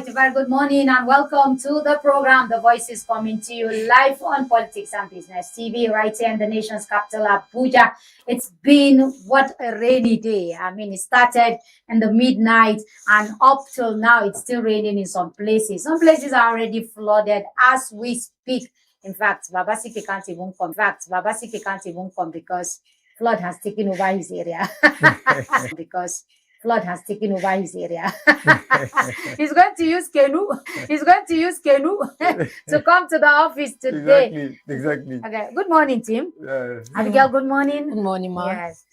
right, a very good morning and welcome to the program. The Voice is coming to you live on Politics and Business TV right here in the nation's capital, Abuja. It's been what a rainy day. I mean, it started in the midnight and up till now, it's still raining in some places. Some places are already flooded as we speak. In fact, Babasiki can't even come because flood has taken over his area. Flood has taken over his area. He's going to use canoe. He's going to use canoe to come to the office today. Exactly. Okay. Good morning, Tim. Abigail, good morning. Good morning, ma. Yes.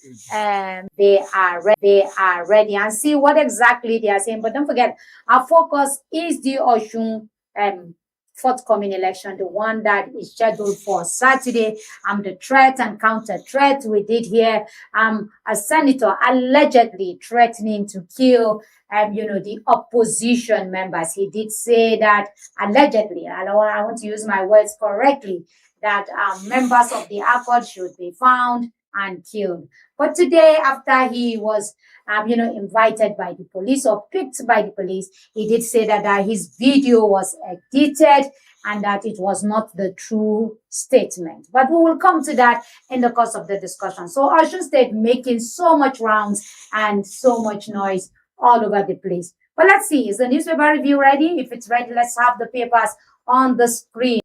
They are ready and see what exactly they are saying. But don't forget, our focus is the Oshun forthcoming election, the one that is scheduled for Saturday. The threat and counter threat we did here. A senator allegedly threatening to kill, the opposition members. He did say that allegedly, I want to use my words correctly, that members of the accord should be found and killed. But today, after he was, invited by the police or picked by the police, he did say that his video was edited and that it was not the true statement. But we will come to that in the course of the discussion. So Osun State making so much rounds and so much noise all over the place. But let's see, is the newspaper review ready? If it's ready, let's have the papers on the screen.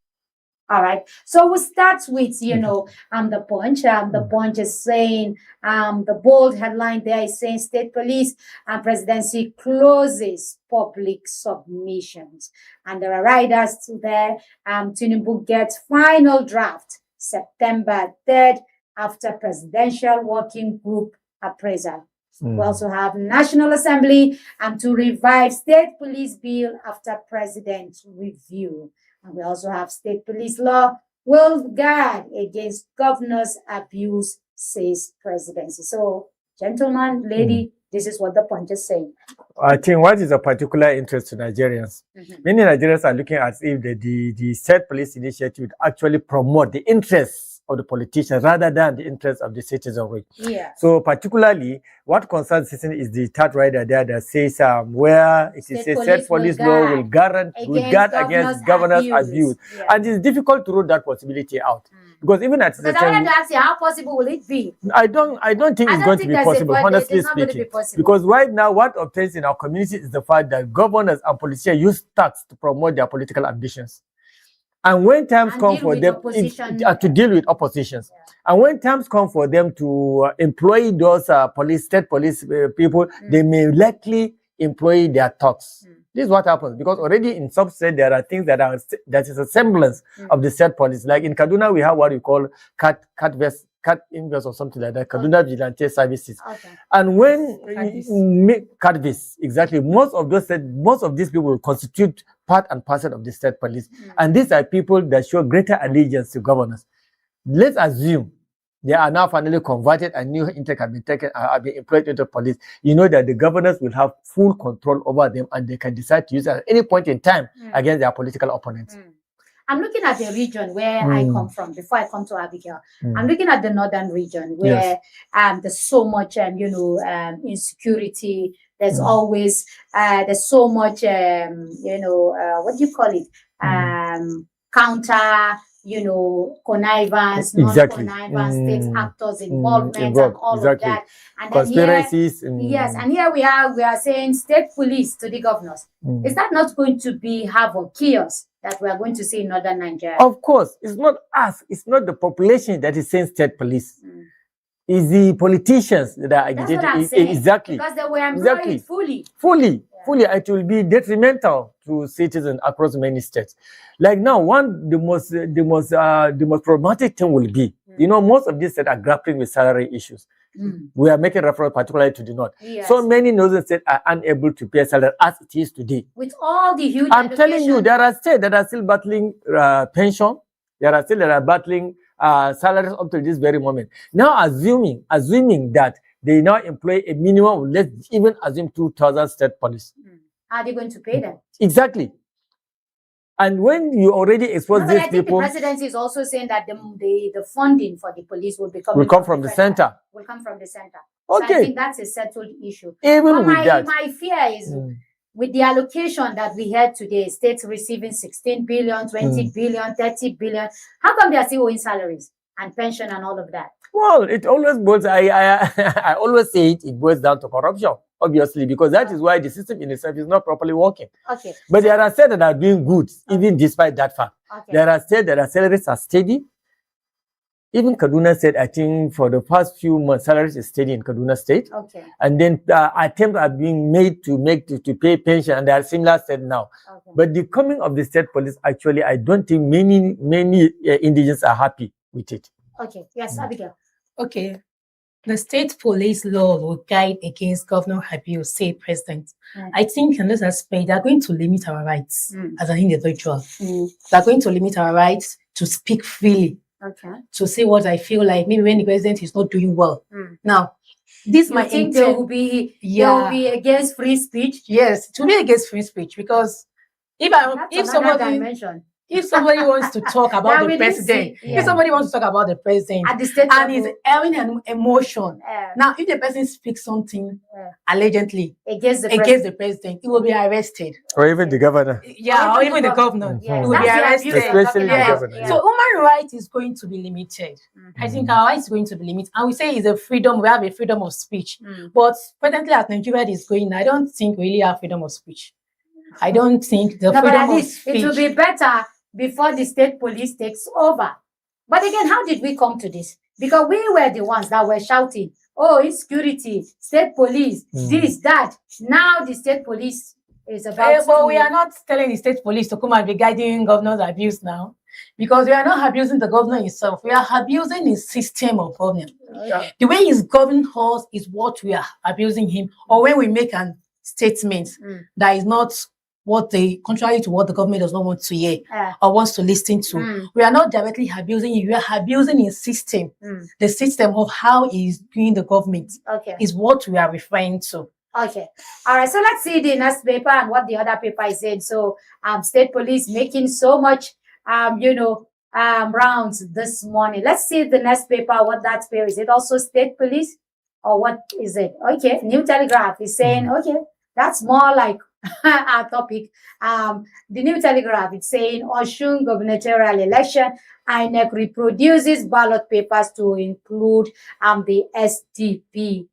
All right. So we'll start with, the Punch. The Punch is saying, the bold headline there is saying State Police and Presidency closes public submissions. And there are riders there. Tinubu gets final draft September 3rd after Presidential Working Group appraisal. We also have National Assembly to revive State Police Bill after President review. And we also have State Police Law will guard against governor's abuse, says Presidency. So, gentlemen, lady, this is what the Punch is saying. I think what is of particular interest to Nigerians, many Nigerians are looking at if the State Police Initiative would actually promote the interests of the politicians rather than the interests of the citizenry. Yeah. So particularly, what concerns citizens is the third rider there that says where it is a State Police Law will guard against governors' abuse. Yeah. And it's difficult to rule that possibility out. Because even at the time, how possible will it be? I don't think it's going to be possible, honestly speaking. Because right now, what obtains in our community is the fact that governors and politicians use tax to promote their political ambitions. And when times come for them to deal with oppositions, and when times come for them to employ those state police people, they may likely employ their thugs. This is what happens because already in some state there are things that is a semblance of the state police. Like in Kaduna, we have what we call cat inverse or something like that. Kaduna Vigilante Services. Okay. And when cat vis, exactly, most of these people will constitute part and parcel of the state police. And these are people that show greater allegiance to governors. Let's assume they are now finally converted and new intake have been taken, have been employed into police. You know that the governors will have full control over them and they can decide to use it at any point in time against their political opponents. I'm looking at the region where I come from before I come to Abigail. I'm looking at the northern region where there's so much, insecurity. There's always, there's so much, what do you call it? Counter, connivance, non-connivance, state actors involvement and all of that. And conspiracies. And here we are saying state police to the governors. Is that not going to be havoc, chaos that we are going to see in northern Nigeria? Of course, it's not us. It's not the population that is saying state police. It's the politicians that are agitating. That's what I'm saying. Exactly. Because they were employed fully. Fully. It will be detrimental to citizens across many states. Like now, the most problematic thing will be, most of these states are grappling with salary issues. We are making reference particularly to the north. Yes. So many northern states are unable to pay salary as it is today. With all the huge I'm telling you, there are states that are still battling pension. There are states that are battling salaries up to this very moment. Now, assuming that they now employ a minimum, let's even assume 2,000 state police. Are they going to pay them? Exactly. And when you already expose these people, the presidency is also saying that the funding for the police will come from the center. Will come from the center. Okay. So I think that's a settled issue. Even with that, my fear is with the allocation that we had today, states receiving 16 billion, 20 billion, 30 billion, how come they are still owing salaries and pension and all of that? Well, it always boils, I always say it boils down to corruption, obviously, because that is why the system in itself is not properly working. Okay. But there are states that are doing good, even despite that fact. Okay. There are states that our salaries are steady. Even Kaduna said, I think for the past few months, salaries is steady in Kaduna State. Okay. And then attempts are being made to pay pension, and they are similar state now. Okay. But the coming of the state police, actually, I don't think many indigents are happy with it. Okay. Yes, Abigail. Okay. The state police law will guide against governor abuse, say president. I think in this aspect, they are going to limit our rights as an individual. They are going to limit our rights to speak freely. Okay. To say what I feel like, maybe when the president is not doing well. Now, this might think they will be against free speech? Yes, to be against free speech, because if somebody wants to talk about the president, if somebody wants to talk about the president at the state and is having an emotion, now if the person speaks something allegedly against the president, he will be arrested. Or even the governor. Yeah, or even the governor. He will be arrested. Especially the governor. So human rights is going to be limited. I think our rights is going to be limited. And we say it's a freedom, we have a freedom of speech. But presently as Nigeria is going, I don't think we really have freedom of speech. I don't think the freedom of speech. It will be better before the state police takes over. But again, how did we come to this? Because we were the ones that were shouting, oh, insecurity, state police, this, that. Now the state police is about But we are not telling the state police to come and be guiding governor's abuse now. Because we are not abusing the governor himself. We are abusing his system of government. The way he's governing us is what we are abusing him. Or when we make a statement that is not contrary to what the government does not want to hear or wants to listen to. We are not directly abusing it. We are abusing his system. The system of how he's doing the government is what we are referring to. Okay. All right. So let's see the next paper and what the other paper is saying. So state police making so much, rounds this morning. Let's see the next paper, what that paper is. It also state police or what is it? Okay. New Telegraph is saying, okay, that's more like our topic. The New Telegraph, it's saying Osun gubernatorial election, INEC reproduces ballot papers to include the SDP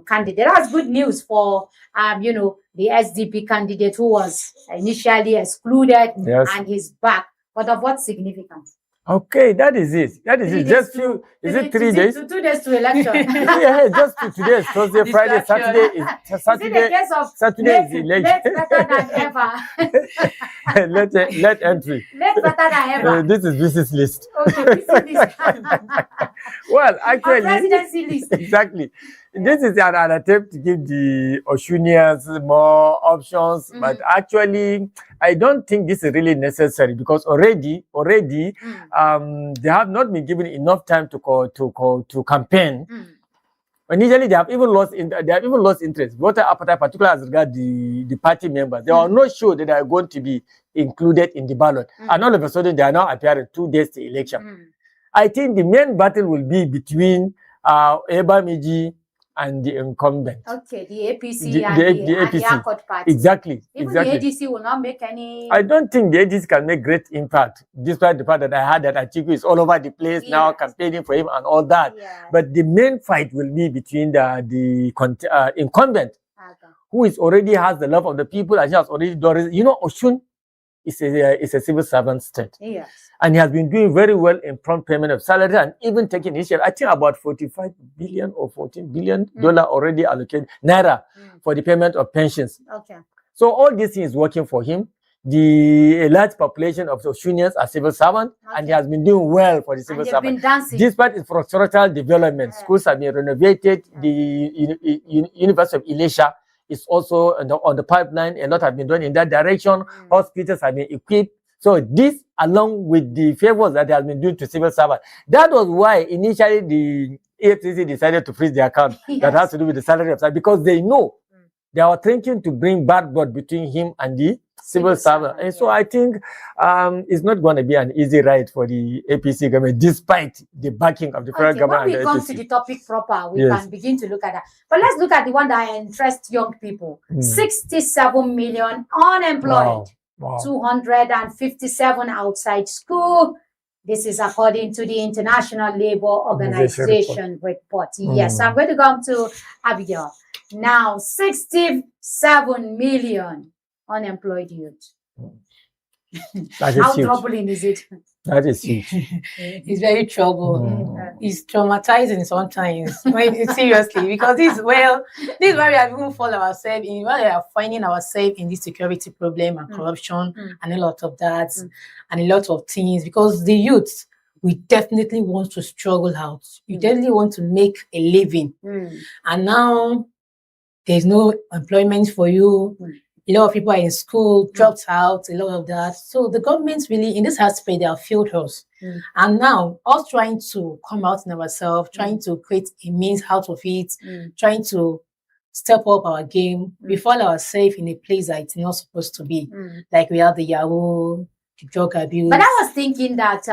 candidate. That's good news for the SDP candidate who was initially excluded and he's back. But of what significance? Okay, that is it. That is it. Just few. Is it 3 days? 2 days to election. Yeah, just today is Thursday, Friday, Saturday is Saturday. Saturday is election. Late better than ever. Let entry. Late better than ever. This is business list. Okay, business list. Well, actually, presidency list. Exactly. This is an attempt to give the Oshunians more options, but actually, I don't think this is really necessary because already, they have not been given enough time to campaign. Initially, they have even lost interest. Voter appetite, particularly as regards the party members, they are not sure that they are going to be included in the ballot, and all of a sudden they are now appearing 2 days to election. I think the main battle will be between Ebamiji and the incumbent. Okay, the APC and the Accord Party. Exactly. Even the ADC will not make any... I don't think the ADC can make great impact, despite the fact that I heard that Atiku is all over the place now, campaigning for him and all that. But the main fight will be between the incumbent, who already has the love of the people, and he has already done... Osun is a civil servant state. Yes. And he has been doing very well in prompt payment of salary and even taking initiative. I think about 45 billion or 14 billion dollar already allocated naira for the payment of pensions. Okay. So all these things is working for him. The large population of Oshunians are civil servants, and he has been doing well for the civil servants. Despite infrastructural development, schools have been renovated. The University of Elisha is also on the pipeline. A lot has been done in that direction. Hospitals have been equipped. So this, along with the favors that they have been doing to civil servants, that was why initially the AFCC decided to freeze the account that has to do with the salary of because they know They are thinking to bring bad blood between him and the civil servant. And so I think it's not going to be an easy ride for the APC government, despite the backing of the federal government. When we come to the topic proper, we can begin to look at that. But let's look at the one that interests young people. 67 million unemployed, 257 outside school. This is according to the International Labor Organization report. Yes, I'm going to come to Abigail. Now, 67 million unemployed youth. How troubling is it? That is huge. It's very troubling. It's traumatizing sometimes. Seriously, because this is where we have even fall ourselves in, where we are finding ourselves in this security problem and corruption and a lot of that and a lot of things. Because the youth, we definitely want to struggle out. You definitely want to make a living. And now there's no employment for you. A lot of people are in school, dropped out, a lot of that. So the government really, in this aspect, they have failed us. And now, us trying to come out in ourselves, trying to create a means out of it, trying to step up our game, we find ourselves in a place that it's not supposed to be. Like we have the Yahoo, the drug abuse. But I was thinking that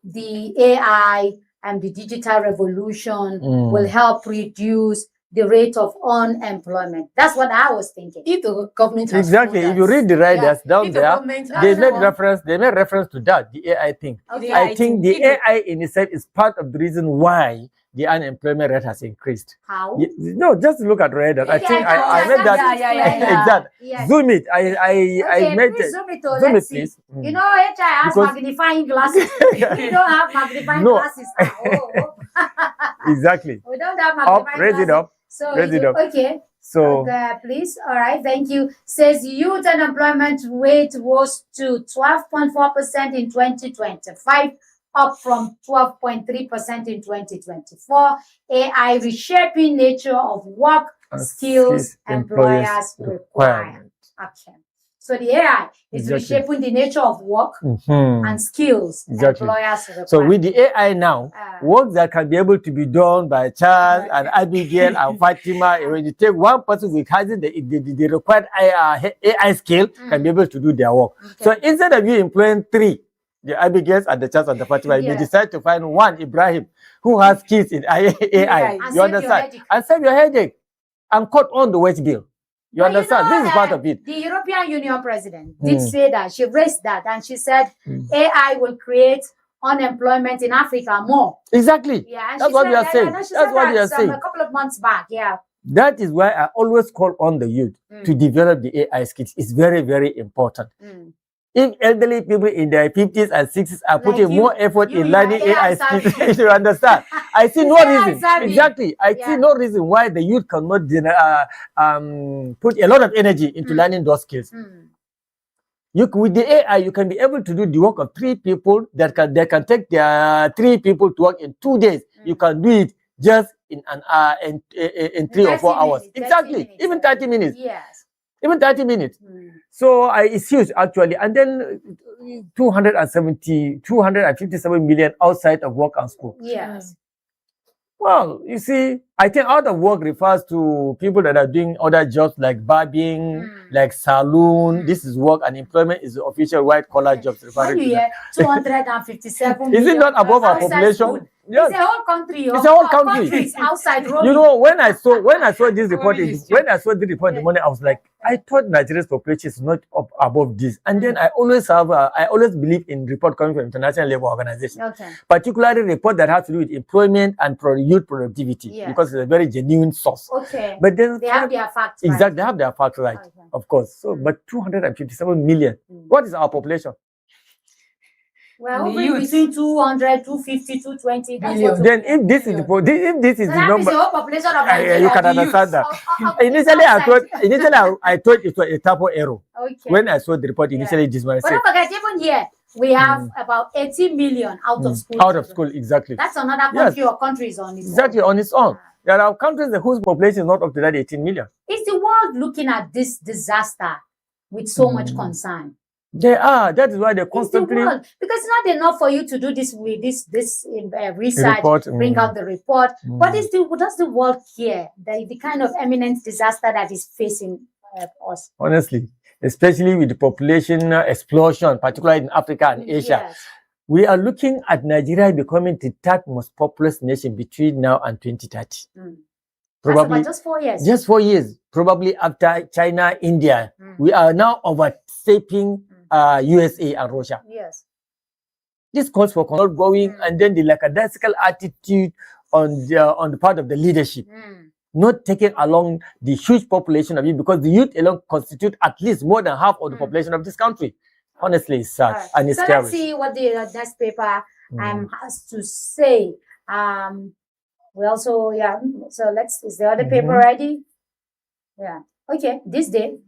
the AI and the digital revolution will help reduce the rate of unemployment. That's what I was thinking. If the government has exactly, if you read the riders down there, they made reference to that, the AI thing. I think the AI in itself is part of the reason why the unemployment rate has increased. How? No, just look at radar. I think I made that. Exactly. Zoom it. I made it. Zoom it, let's see. Please. You know, HI has magnifying glasses. We don't have magnifying glasses. Exactly. We don't have magnifying glasses. Raise it up. So raise it up. Okay. So please. All right. Thank you. Says youth unemployment rate rose to 12.4% in 2025, up from 12.3% in 2024. AI reshaping nature of work, skills employers require. Okay. So the AI is reshaping the nature of work and skills employers require. So with the AI now, work that can be able to be done by Charles and Abigail and Fatima, when you take one person with having the required AI skill, can be able to do their work. So instead of you employing 3, the Abigails and the Charles and the Fatima, you decide to find one, Ibrahim, who has skills in AI. You understand? And save your headache and cut on the wage bill. You understand? This is part of it. The European Union president did say that. She raised that and she said AI will create unemployment in Africa more. Exactly. Yeah, that's what we are saying. That's what we are saying. A couple of months back, That is why I always call on the youth to develop the AI skills. It's very, very important. If elderly people in their 50s and 60s are putting more effort in learning AI skills, you understand? I see no reason. Exactly. I see no reason why the youth cannot put a lot of energy into learning those skills. With the AI, you can be able to do the work of 3 people that can take their 3 people to work in 2 days. You can do it just in in 3 or 4 hours. Exactly. Even 30 minutes. Yes. Even 30 minutes. So it's huge actually. And then 257 million outside of work and school. Yes. Well, you see, I think out of work refers to people that are doing other jobs like barbing, like saloon. This is work, and employment is the official white-collar jobs. 257 Is it not above our population? Yes. It's a whole country. It's a whole country. It's outside roaming. You know, when I saw this report, in the morning, I was like, I thought Nigeria's population is not up above this. And then I always believe in report coming from International Labour Organization, particularly report that has to do with employment and youth productivity, because it's a very genuine source. But then they have their facts. Exactly, they have their facts right, of course. So, but 257 million. What is our population? Well, between 200, 250, 220. Then if this is the number, the whole population of Nigeria, you can understand that. Initially, I thought it was a typo error. When I saw the report, initially this one. But don't forget, even here we have about 80 million out of school. Out of school, exactly. That's another country or countries on its own. Exactly, on its own. There are countries whose population is not up to that 18 million. Is the world looking at this disaster with so much concern? They are. That is why they constantly. Because it's not enough for you to do this with this research, Report, bring out the report. What does the world care? The kind of imminent disaster that is facing us. Honestly, especially with the population explosion, particularly in Africa and Asia. Yes. We are looking at Nigeria becoming the third most populous nation between now and 2030. Probably just 4 years. Just 4 years. Probably after China, India. We are now overstepping USA and Russia. Yes. This calls for control going, and then the lackadaisical attitude on the part of the leadership, not taking along the huge population of youth, because the youth alone constitute at least more than half of the population of this country. Honestly, it's sad and it's scary. Let's see what the next paper has to say. We also, so is the other paper ready? Yeah. Okay. This day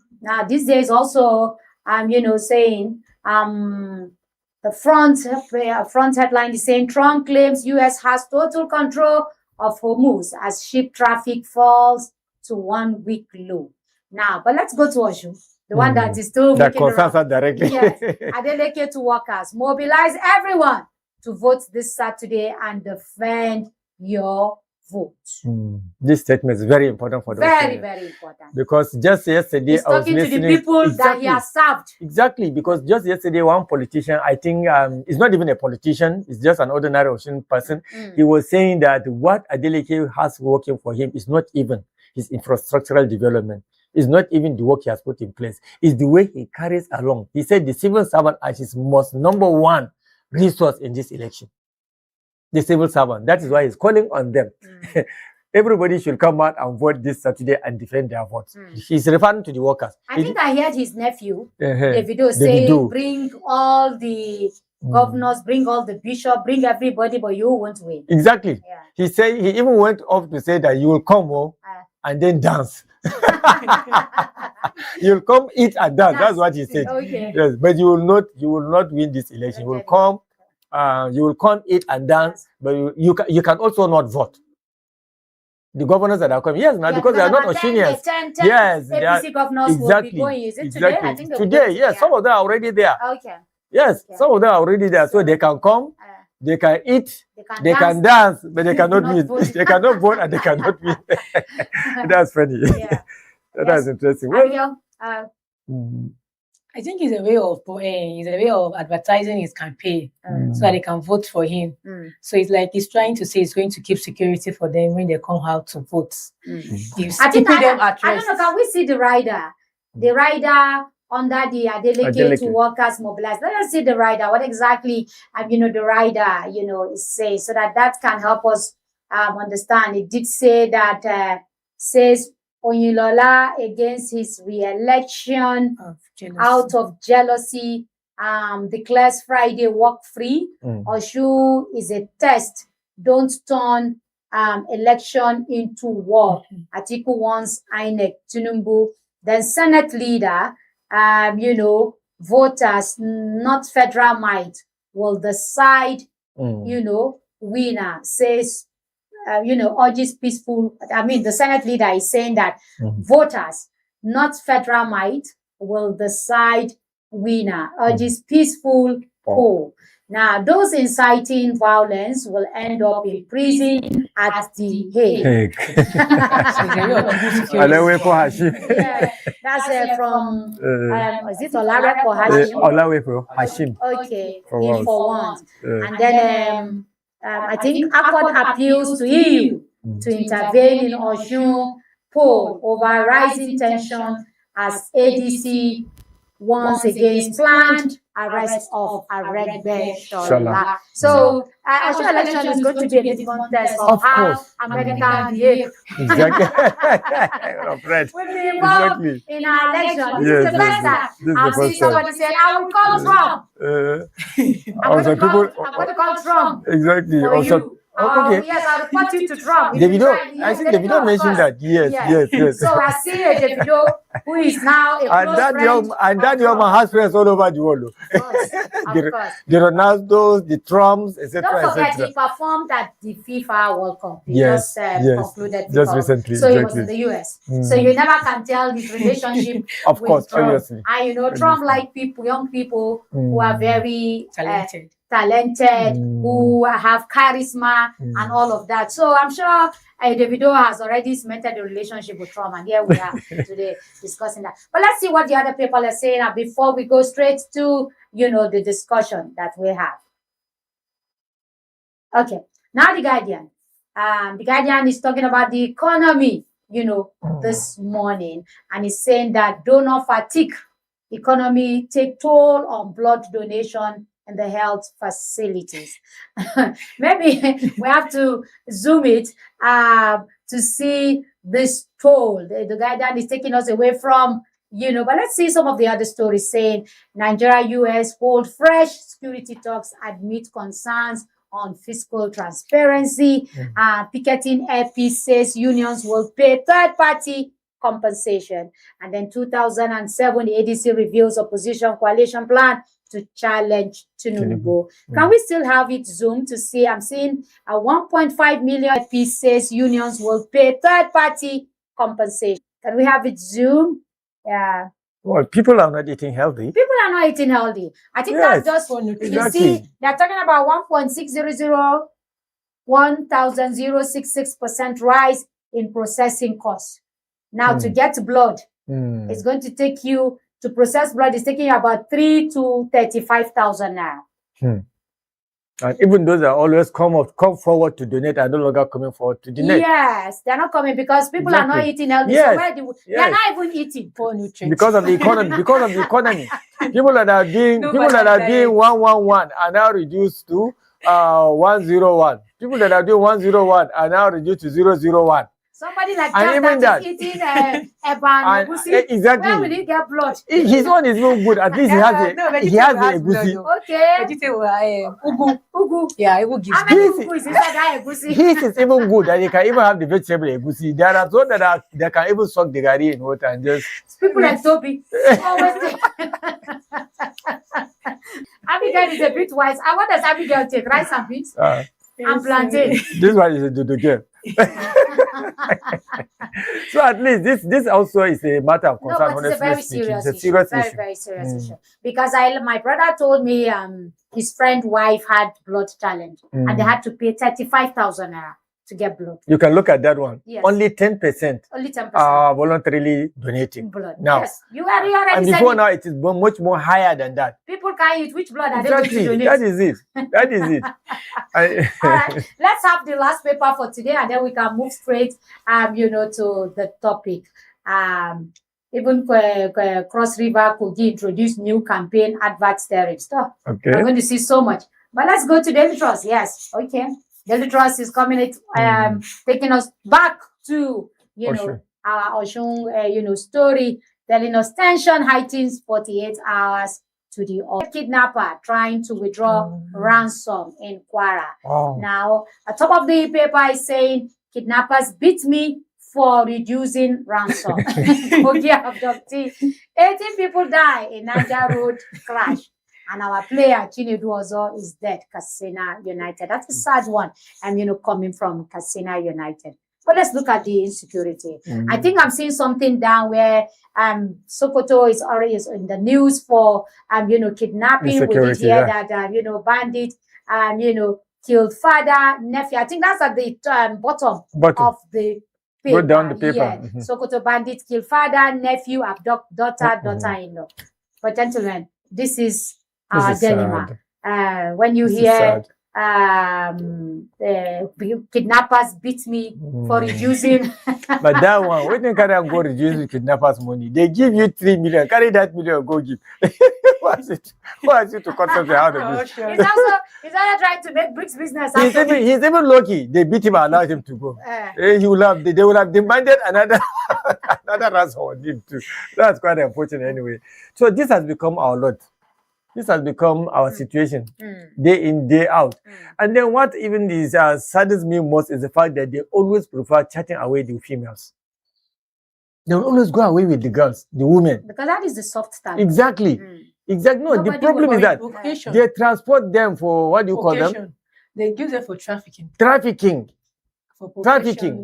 is also saying the front headline is saying Trump claims US has total control of Hormuz as ship traffic falls to 1 week low. Now, but let's go to Oshu, the one that is still that concerns us directly. Yes. Adeleke to workers, mobilize everyone to vote this Saturday and defend your vote. This statement is very important for those. Very important. Because just yesterday, he's talking to the people that he has served. Exactly, because just yesterday, one politician, I think, it's not even a politician, it's just an ordinary Ocean person. He was saying that what Adeleke has working for him is not even his infrastructural development. It's not even the work he has put in place. It's the way he carries along. He said the civil servant is his most number one resource in this election. The civil servant. That is why he's calling on them. Everybody should come out and vote this Saturday and defend their votes. He's referring to the workers. I think I heard his nephew, Davido, say, bring all the governors, bring all the bishops, bring everybody, but you won't win. Exactly. Yeah. He said, he even went off to say that you will come and then dance. You'll come, eat and dance. That's what he said. Okay. Yes, but you will not win this election. You will come. You will come, eat and dance, but you can also not vote. The governors that are coming, because they are not Oshunians. Yes, APC governors will be going. Is it today? I think today, yes, some of them are already there. Okay. Yes, some of them are already there, so they can come, they can eat, they can dance, but they cannot win. They cannot vote and they cannot win. That's funny. Yeah. That's interesting. I think it's a way of advertising his campaign so that they can vote for him. So it's like he's trying to say he's going to keep security for them when they come out to vote. I don't know, can we see the rider? The rider under the Adeleke to workers mobilized. Let us see the rider. What exactly the rider is saying, so that can help us understand. It did say that says Oyinlola against his re-election out of jealousy declares Friday work free. Oshu is a test. Don't turn election into war. Atiku wants INEC, Tinubu. Then Senate leader, voters, not federal might, will decide, winner, says, urges peaceful. The Senate leader is saying that voters, not federal might, will decide winner, urges peaceful poll. Now, those inciting violence will end up in prison at the Hague. That's from, is it Olawe for Hashim? Olawe for Hashim. Okay, for once. And then I think Accord appeals to EU to intervene in Oshun poll over rising tension as ADC once again planned arrest of Aregbe. So, Oshun election is going to be a litmus test of how American behave. Exactly. We'll be involved in our election. This is the first time I've seen somebody say, I will call Trump. I'm going to call Trump. Exactly. Okay. Yes, I'll report you to Trump. Davido, I think Davido mentioned that. Yes. So I see a Davido who is now a close friend. And that young man has friends all over the world. Of course. The Ronaldos, the Trumps, etc. Don't forget, he performed at the FIFA World Cup. He yes, concluded just recently. So he was in the US. So you never can tell his relationship of with course, Trump. obviously. And Trump like young people who are very talented, who have charisma and all of that. So I'm sure Davido has already cemented the relationship with Trump, and here we are today discussing that. But let's see what the other people are saying before we go straight to the discussion that we have. Okay, now the Guardian. The Guardian is talking about the economy, this morning, and is saying that donor fatigue economy take toll on blood donation in the health facilities. Maybe we have to zoom it to see this toll. The Guardian is taking us away from, but let's see some of the other stories saying Nigeria, US hold fresh security talks, admit concerns on fiscal transparency. Picketing AP says unions will pay third-party compensation. And then 2007, the ADC reveals opposition coalition plan to challenge Tinubu. Can we still have it zoomed to see? I'm seeing a 1.5 million AP says unions will pay third-party compensation. Can we have it zoomed? Yeah. Well, people are not eating healthy. People are not eating healthy. I think that's just for nutrition. You see, they're talking about 1,066% rise in processing costs. Now, to get blood, it's going to take you, to process blood, it's taking you about 3 to 35,000 now. And even those that always come forward to donate are no longer coming forward to donate. Yes, they're not coming because people are not eating healthy. So they're not even eating for nutrients. Because of the economy. People that are doing 111 are now reduced to 101. People that are doing 101 are now reduced to 001. Somebody like that is eating exactly. Where will he get blood? His one is no good. At least he has a egusi. Okay. Vegetable, ugu. Yeah, ugu gives His is even good, and you can even have the vegetable egusi. There are some that can even soak the gari in water and just. People like Toby. Abigail is a bit wise. And what does Abigail take? Rice and beans? And plantain. This one is a dudu. So at least this also is a matter of concern. No, but it's a very serious issue. Very serious issue. Because my brother told me his friend's wife had blood challenge and they had to pay 35,000 naira to get blood. You can look at that one. Yes. Only 10%. Only 10% are voluntarily donating blood. Now, yes, you already and before now it is much more higher than that. People can't eat which blood are they going to donate? That is it. All right, let's have the last paper for today, and then we can move straight, to the topic. Even Cross River Kogi introduced new campaign advert tariff stuff. Okay, we're going to see so much. But let's go to Daily Trust. Yes, okay. Daily Trust is coming, taking us back to, our Oshun, story, telling us tension heightens 48 hours to the kidnapper trying to withdraw ransom in Kwara. Now, at top of the paper is saying, kidnappers beat me for reducing ransom. 18 people die in Niger Road crash. And our player, Chinedu Ozo, is dead, Katsina United. That's a sad one, coming from Katsina United. But let's look at the insecurity. I think I'm seeing something down where Sokoto is already in the news for, kidnapping. We did hear that, bandit, killed father, nephew. I think that's at the bottom of the paper. Go down the paper. Yeah. Sokoto bandit killed father, nephew, abduct daughter-in-law. But gentlemen, this is our dilemma. When you hear kidnappers beat me for reducing. But that one, when you carry and go reduce the kidnappers' money, they give you 3 million. Carry that million, go give. Who asked you to concentrate out of this? He's also trying to make bricks business. He's even lucky. They beat him and allowed him to go. They would have demanded another ransom on him too. That's quite unfortunate anyway. So this has become our lot. This has become our situation, day in, day out. And then what even is saddens me most is the fact that they always prefer chatting away the females. They will always go away with the girls, the women. Because that is the soft type. Exactly. Exactly. No, the problem is that they transport them for, what do you call them? They use them for trafficking. Trafficking.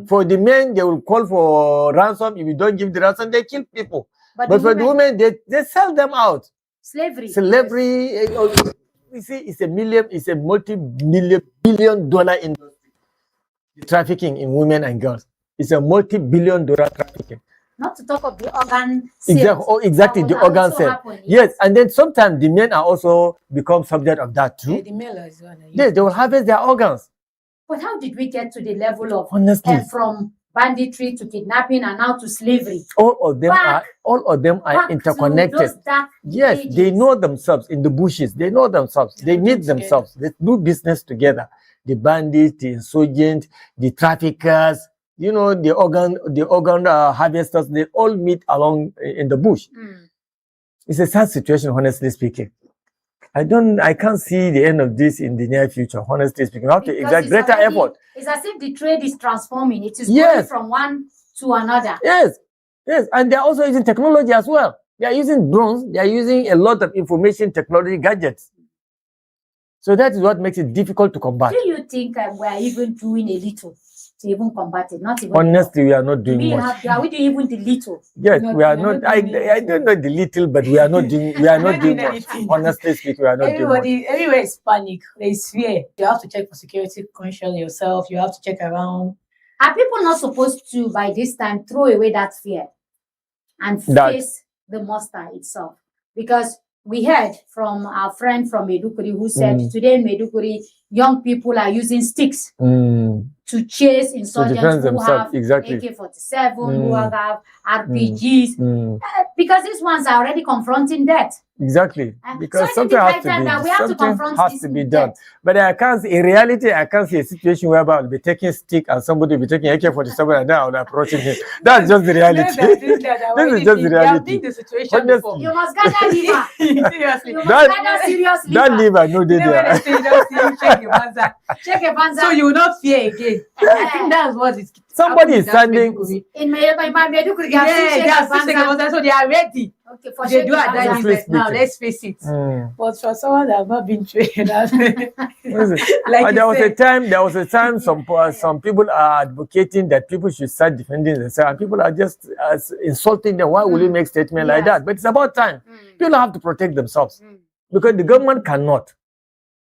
For the men, they will call for ransom. If you don't give the ransom, they kill people. But for the women, they sell them out. Slavery. You see, it's a multi-billion-dollar industry. Trafficking in women and girls. It's a multi-billion-dollar trafficking. Not to talk of the organ sales. Exactly, the organ sale. Yes, and then sometimes the men are also become subject of that too. Yeah, the male as well. Yes, they will harvest their organs. But how did we get to the level of honestly from banditry to kidnapping and now to slavery? All of them are interconnected. Yes, ages. They know themselves in the bushes. They know themselves. They meet themselves. They do business together. The bandits, the insurgents, the traffickers, you know, the organ harvesters. They all meet along in the bush. It's a sad situation, honestly speaking. I can't see the end of this in the near future, honestly speaking. We have to exert greater effort. It's as if the trade is transforming. It is going from one to another. Yes. And they're also using technology as well. They are using drones. They are using a lot of information technology gadgets. So that is what makes it difficult to combat. Do you think we are even doing a little to even combat it? Not even. Honestly, we are not doing much. Are we doing even the little? Yes, we are not. I don't know the little, but we are not doing. We are not doing much. Honestly speaking, we are not doing much. Everywhere is panic. There is fear. You have to check for security conscious yourself. You have to check around. Are people not supposed to, by this time, throw away that fear and face the monster itself? Because we heard from our friend from Maiduguri who said today in Maiduguri, young people are using sticks to chase insurgents who have AK-47, who have RPGs, because these ones are already confronting death. Exactly, because so something has to be done. But in reality, I can't see a situation whereby I'll be taking stick and somebody will be taking AK-47 and then I'll be approaching him. That's just the reality. This is just the reality. You must gather liver. Seriously. You must gather serious liver. That liver, no day there. Check a banza. So you will not fear again. I think that's what it's. Somebody is standing in my Maiduguri. So they are ready. Okay, for they do at now. Let's face it. But for someone that have not been trained, like there was a time some people are advocating that people should start defending themselves, and people are just insulting them. Why will you make statement like that? But it's about time. People have to protect themselves because the government cannot.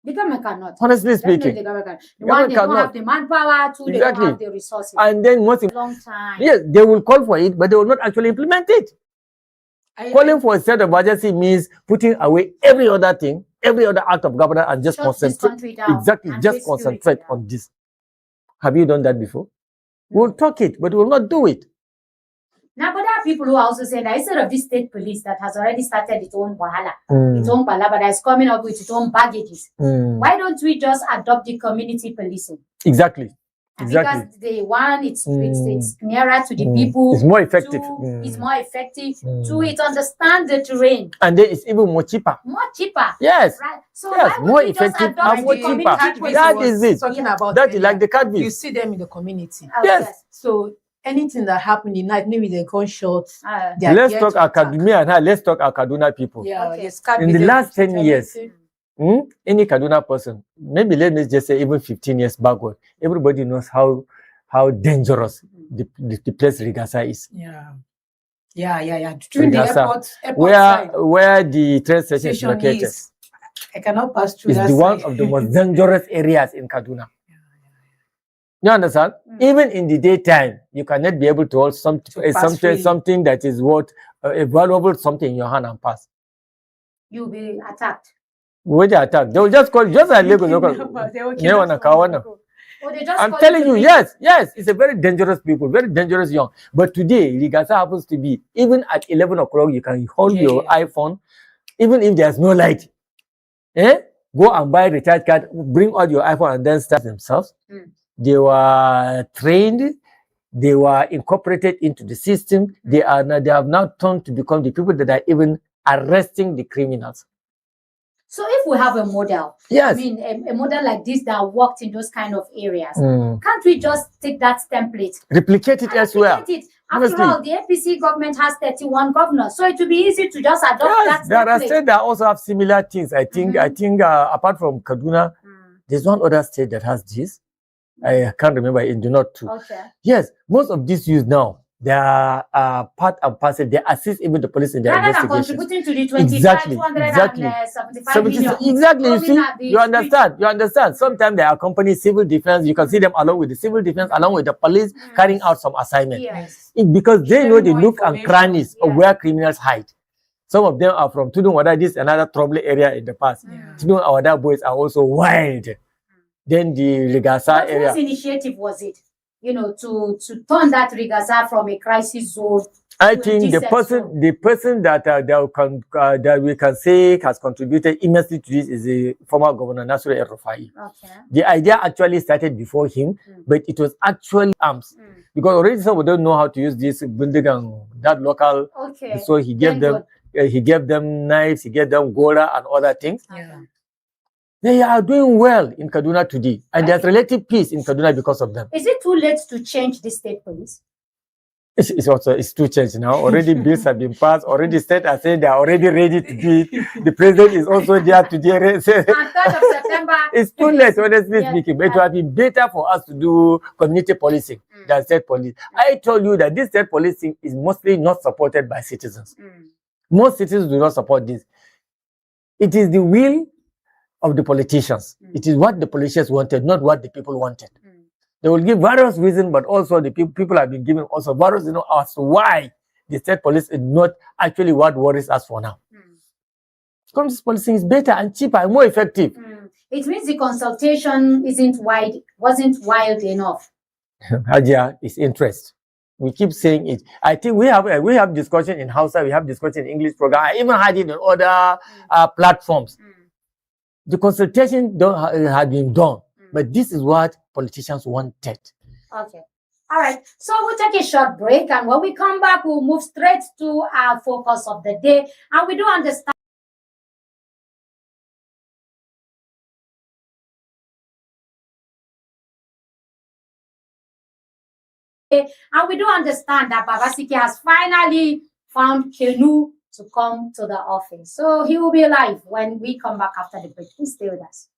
The government cannot. Honestly speaking, the government cannot. They don't have the manpower. Two, they don't have the resources. And then once long time. Yes, they will call for it, but they will not actually implement it. Calling for a state of emergency means putting away every other thing, every other act of government, and just concentrate. Exactly, just concentrate on this. Have you done that before? We'll talk it, but we will not do it. Now, but there are people who are also saying that instead of this state police that has already started its own wahala, its own palabra, that is coming up with its own baggages, why don't we just adopt the community policing? Exactly. Because the one, it's nearer to the people. It's more effective. Two, it's more effective. Two, it understands the terrain. And then it's even more cheaper. More cheaper. Yes. Right. So yes, more effective and more cheaper. That is it. Talking about that is like the cat you see them in the community. Yes. So anything that happened in night, maybe they gunshots. Let's talk Kaduna. Let's talk Kaduna people. Yeah. In the last 10 years. Any Kaduna person, maybe let me just say even 15 years backward, everybody knows how dangerous the place Rigasa is. Yeah. During the airport where the train station is located. I cannot pass through. It's one of the most dangerous areas in Kaduna. You understand? Even in the daytime, you cannot be able to hold something that is worth a valuable something in your hand and pass. You'll be attacked. When they attack, they will just call just like Lagos. I'm telling you, yes, it's a very dangerous people, very dangerous young. But today, Rigasa happens to be even at 11 o'clock, you can hold your iPhone, even if there's no light. Go and buy a recharge card, bring out your iPhone, and then start themselves. They were trained, they were incorporated into the system. They have now turned to become the people that are even arresting the criminals. So if we have a model, yes, I mean, a model like this that worked in those kind of areas, can't we just take that template, replicate it elsewhere? Replicate it. After all, the APC government has 31 governors, so it will be easy to just adopt that template. There are states that also have similar things. I think apart from Kaduna, there's one other state that has this. I can't remember. In do not too. Okay. Yes, most of these youth now, they are part and parcel. They assist even the police in their investigations. Contributing to the 275 million. Exactly. You see, you understand. Sometimes they accompany civil defense. You can see them along with the civil defense, along with the police, carrying out some assignment. Yes. Because they know the nook and crannies of where criminals hide. Some of them are from Tudun, this another trouble area in the past. Tudun, our other boys are also wild. Then the Rigasa area. Whose initiative was it? You know, to turn that Rigasa from a crisis zone. I think the person that we can say has contributed immensely to this is the former governor Nasir El-Rufai. Okay. The idea actually started before him, but it was actually arms because already some don't know how to use this building and that local. Okay. So he gave them knives, he gave them gora and other things. Yeah. They are doing well in Kaduna today, and there's relative peace in Kaduna because of them. Is it too late to change the state police? It's too changed now. Already bills have been passed. Already state are saying they are already ready to be. The president is also there today. And 3rd of September. It's too late, honestly speaking. But it would have been better for us to do community policing than state police. I told you that this state policing is mostly not supported by citizens. Most citizens do not support this. It is the will of the politicians. It is what the politicians wanted, not what the people wanted. They will give various reasons, but also the people have been given also various reasons as to why the state police is not actually what worries us for now. Community policing is better and cheaper and more effective. It means the consultation wasn't wild enough. Hajia is interest. We keep saying it. I think we have discussion in Hausa, we have discussion in English program. I even had it in other platforms. The consultation had been done, but this is what politicians wanted. Okay. All right. So we'll take a short break, and when we come back, we'll move straight to our focus of the day. And we do understand. And we do understand that Babasike has finally found Kenu to come to the office. So he will be alive when we come back after the break. Please stay with us.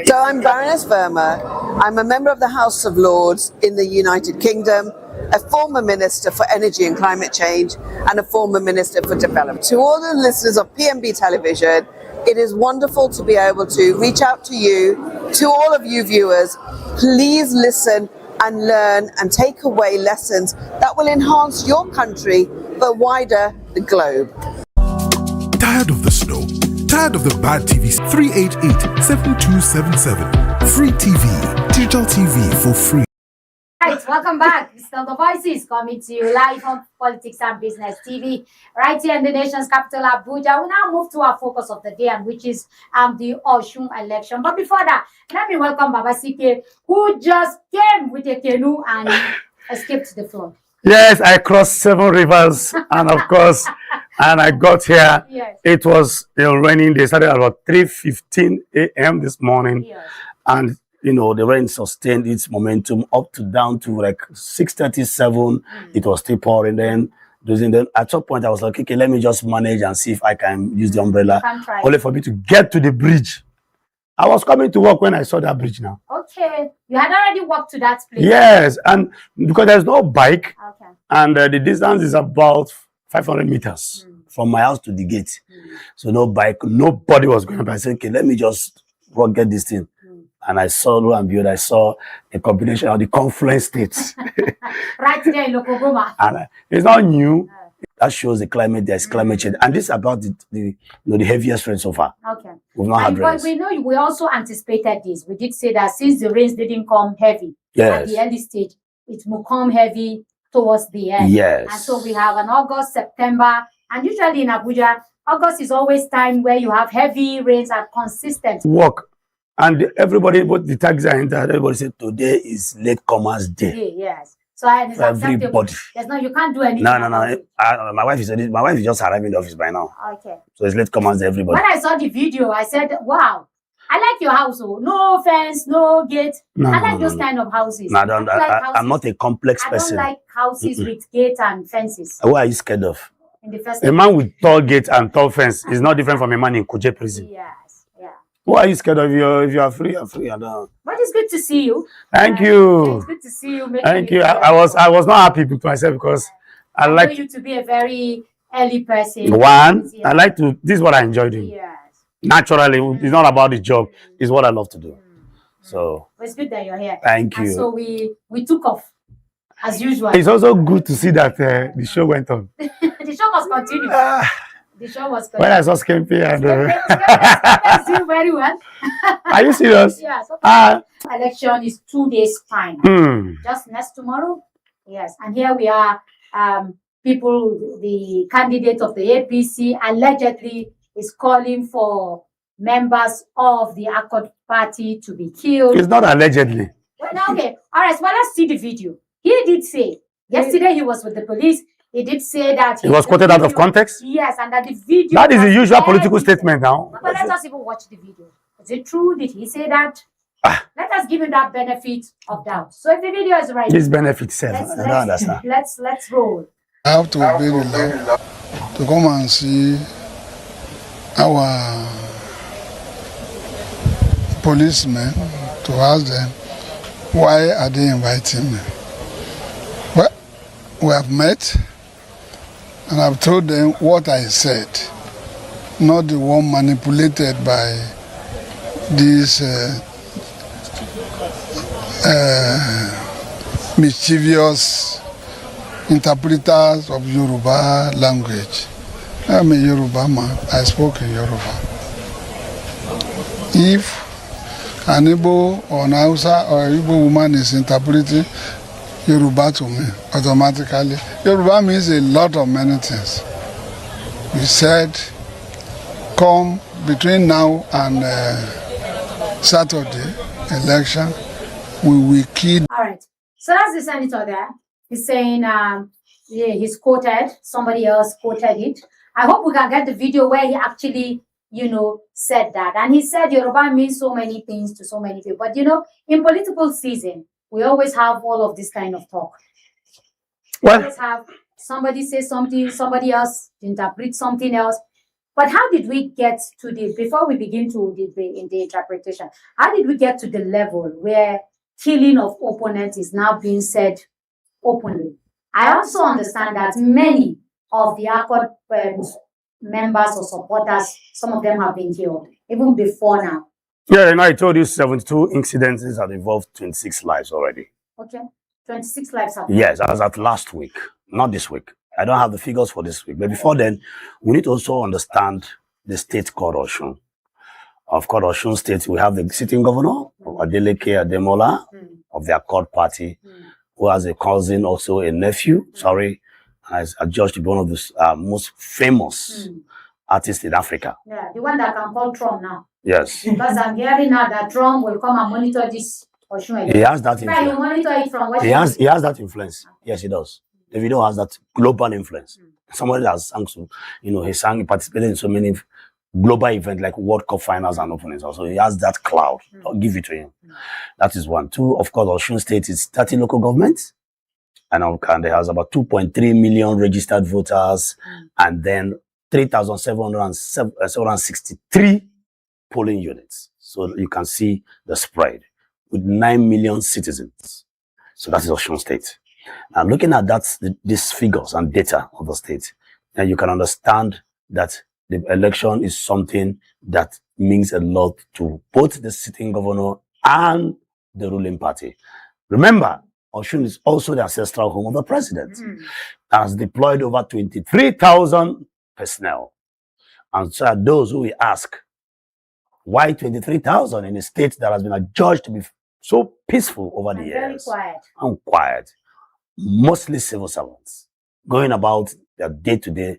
So I'm Baroness Verma. I'm a member of the House of Lords in the United Kingdom, a former Minister for Energy and Climate Change, and a former Minister for Development. To all the listeners of PMB Television, it is wonderful to be able to reach out to you, to all of you viewers. Please listen and learn and take away lessons that will enhance your country, but wider the globe. Tired of the snow? Tired of the bad TV? 388-7277. Free TV. Digital TV for free. Right, welcome back. Still the Voices coming to you live on Politics and Business TV, right here in the nation's capital, Abuja. We now move to our focus of the day, and which is the Osun election. But before that, let me welcome Babasike, who just came with a canoe and escaped the flood. Yes, I crossed 7 rivers, and of course, and I got here. Yes. It was raining. They started at about 3:15 a.m. this morning, Yes. and the rain sustained its momentum up to down to like 6:37. It was still pouring. Then at some point, I was like, okay, let me just manage and see if I can use the umbrella. Only for me to get to the bridge. I was coming to work when I saw that bridge now. Okay, you had already walked to that place. Yes, and because there's no bike, Okay. and the distance is about 500 meters from my house to the gate. So no bike, nobody was going to. I said, okay, let me just get this thing. And I saw, lo and behold, I saw a combination of the confluence states. Right there in Lokogoma. And it's not new. That shows the climate. There's climate change, and this is about the heaviest rain so far. Okay. We've not had rains. But we know we also anticipated this. We did say that since the rains didn't come heavy at the early stage, it will come heavy towards the end. Yes. And so we have an August, September, and usually in Abuja, August is always time where you have heavy rains and consistent work. And everybody, both the taxis and everybody said today is late comers day. Yes. So it's everybody. acceptable. There's no, you can't do anything. No. My wife is just arriving in the office by now. Okay. So it's late commands everybody. When I saw the video, I said, wow, I like your house. Oh. No fence, no gate. I like those kind of houses. No, I'm not a complex person. I don't like houses with gate and fences. What are you scared of? In the first a man with tall gate and tall fence is not different from a man in Kuje prison. Yes, yeah. Why are you scared of you? If you are free, you're free. But it's good to see you. Thank you. It's good to see you. Thank you. I was not happy with myself because I like you to be a very early person. I like to. This is what I enjoy doing. Yes. Naturally, it's not about the job. It's what I love to do. So it's good that you're here. Thank you. And so we took off as usual. It's also good to see that the show went on. The show must continue. The show was when I saw Skimpy and Skimpy is doing very well. Are you serious? Yes. Election is 2 days time. Just next tomorrow. Yes. And here we are. People, the candidate of the APC allegedly is calling for members of the Accord Party to be killed. It's not allegedly. Well, okay. All right. Well, let's see the video. He did say yesterday he was with the police. He did say that he was quoted out of context. Yes, and that the video. That is the usual political statement now. But let us even watch the video. Is it true? Did he say that? Let us give him that benefit of doubt. So if the video is right, this benefit self. I don't understand. Let's roll. I have to obey the law to come and see our policemen to ask them why are they inviting me. Well, we have met and I've told them what I said, not the one manipulated by these mischievous interpreters of Yoruba language. I'm a Yoruba man. I spoke in Yoruba. If an Igbo or an Hausa or an Igbo woman is interpreting Yoruba to me, automatically, Yoruba means a lot of many things. We said, come between now and Saturday election, we will kill. All right. So that's the senator there. He's saying he's quoted, somebody else quoted it. I hope we can get the video where he actually, said that. And he said Yoruba means so many things to so many people. But, in political season, we always have all of this kind of talk. We always have somebody say something, somebody else interpret something else. But how did we get to before we begin to in the interpretation, how did we get to the level where killing of opponents is now being said openly? I also understand that many of the Accord members or supporters, some of them have been killed, even before now. Yeah, I told you 72 incidents have involved 26 lives already. Okay, 26 lives have. Yes, as at last week, not this week. I don't have the figures for this week, but before then, we need to also understand the state called Osun. Of course, Osun State, we have the sitting governor, Adeleke Ademola, of the Accord Party, who has a cousin, also a nephew, as judged to be one of the most famous artists in Africa. Yeah, the one that can call Trump now. Yes. Because I'm hearing now that Trump will come and monitor this Osun. He has that influence. You monitor it from where he has that influence. Yes, he does. The video has that global influence. Somebody that has sung, he participated in so many global events like World Cup finals and openings. So he has that cloud. I'll give it to him. That is one. Two, of course, Osun State is 30 local governments. And it has about 2.3 million registered voters. And then 3,763 polling units. So you can see the spread with 9 million citizens. So that is Osun State. Now looking at these figures and data of the state, then you can understand that the election is something that means a lot to both the sitting governor and the ruling party. Remember, Osun is also the ancestral home of the president. Has deployed over 23,000 personnel. And so those who will ask, why 23,000 in a state that has been adjudged to be so peaceful over the years? Very quiet. And quiet. Mostly civil servants going about their day-to-day,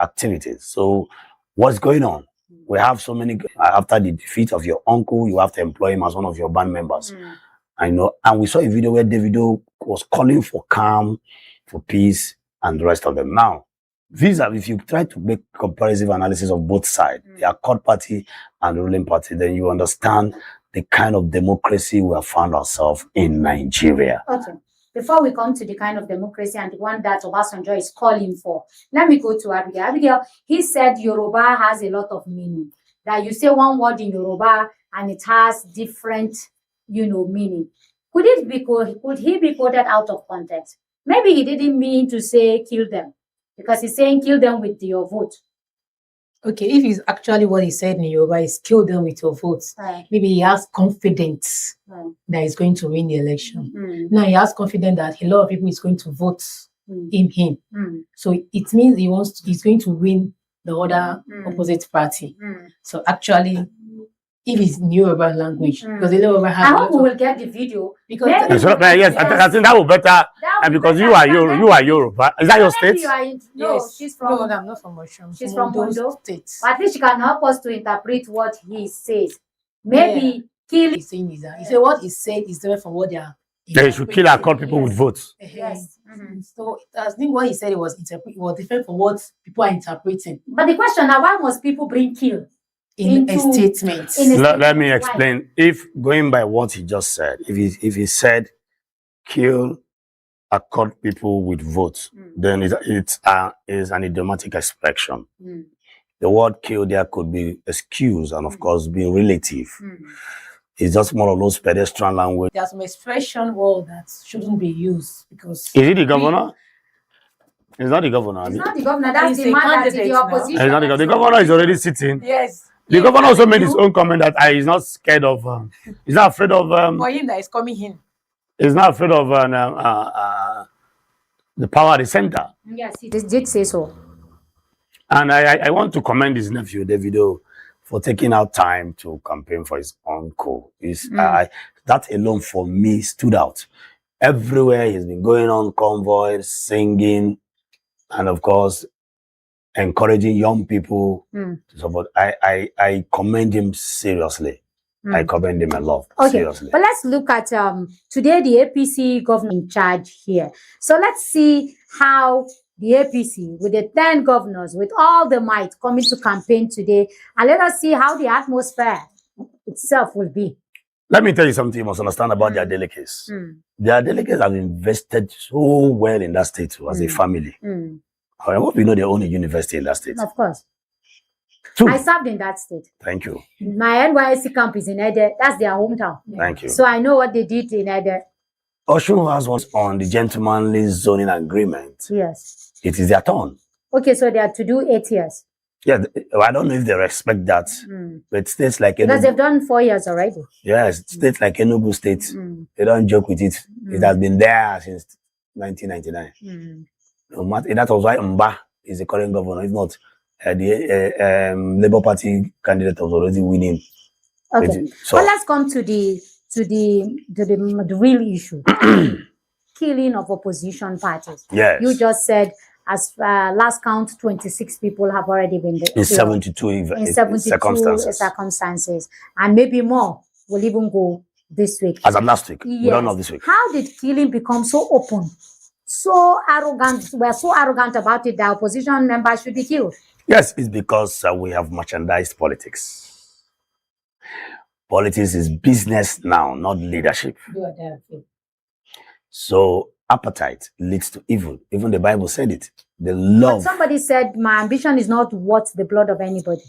activities. So what's going on? We have so many, after the defeat of your uncle, you have to employ him as one of your band members. I know, and we saw a video where Davido was calling for calm, for peace, and the rest of them. Now, these are, if you try to make comparative analysis of both sides, the Accord Party and the ruling party, then you understand the kind of democracy we have found ourselves in Nigeria. Okay. Before we come to the kind of democracy and the one that Obasanjo is calling for, let me go to Abigail. Abigail, he said Yoruba has a lot of meaning. That you say one word in Yoruba and it has different, meaning. Could he be quoted out of context? Maybe he didn't mean to say kill them, because he's saying kill them with your vote. Okay, if it's actually what he said in Yoruba is kill them with your votes, maybe he has confidence that he's going to win the election. Now he has confidence that a lot of people is going to vote in him. So it means he's going to win the other opposite party. So actually, if it's in Yoruba language, because the Yoruba has. I hope we will get the video. Because yes, I think that will better. And because you are Yoruba. Is that your state? No, she's from. No, I'm not from Oshun. She's from Ondo States. But at least she can help us to interpret what he says. Maybe kill. He's saying is that he said what he said is different from what they are. They should kill and call people with votes. Yes. So I think what he said was different from what people are interpreting. But the question now, why must people bring kill in a statement? Let me explain. If going by what he just said, if he said kill accord people with votes, then it is an idiomatic expression. The word kill there could be excuse and of course being relative. It's just more of those pedestrian language. There's some expression word that shouldn't be used because. Is it the governor? It's not the governor. It's not the governor. That's the man that's in the opposition. It's not the governor. The governor is already sitting. Yes. The governor also made his own comment that he's not scared of. He's not afraid of. For him, that is coming in. He's not afraid of the power at the center. Yes, he did say so. And I want to commend his nephew, Davido, for taking out time to campaign for his uncle. That alone for me stood out. Everywhere he's been going on convoys, singing, and of course, encouraging young people to support. I commend him seriously. I commend him a lot. Okay, seriously. but let's look at today the APC government in charge here. So let's see how the APC, with the 10 governors, with all the might coming to campaign today, and let us see how the atmosphere itself will be. Let me tell you something you must understand about their delegates. Their delegates have invested so well in that state as a family. I hope you know they own a university in that state. Of course. Two. I served in that state. Thank you. My NYSC camp is in Ede. That's their hometown. Thank you. So I know what they did in Ede. Oshun has one on the gentlemanly zoning agreement. Yes. It is their turn. Okay, so they are to do 8 years. Yeah, I don't know if they respect that, but states like because Enugu, they've done 4 years already. Yes, states like Enugu State, they don't joke with it. It has been there since 1999. No matter, that was why Mba is the current governor. If not, the Labour Party candidate was already winning. Okay, so let's come to the real issue: killing of opposition parties. Yes, you just said. As last count, 26 people have already been in 72 circumstances, and maybe more will even go this week. As of last week, we don't know this week. How did killing become so open, so arrogant? We're so arrogant about it that opposition members should be killed. Yes, it's because we have merchandised politics. Politics is business now, not leadership. So appetite leads to evil. Even the Bible said it. The love. But somebody said, my ambition is not worth the blood of anybody.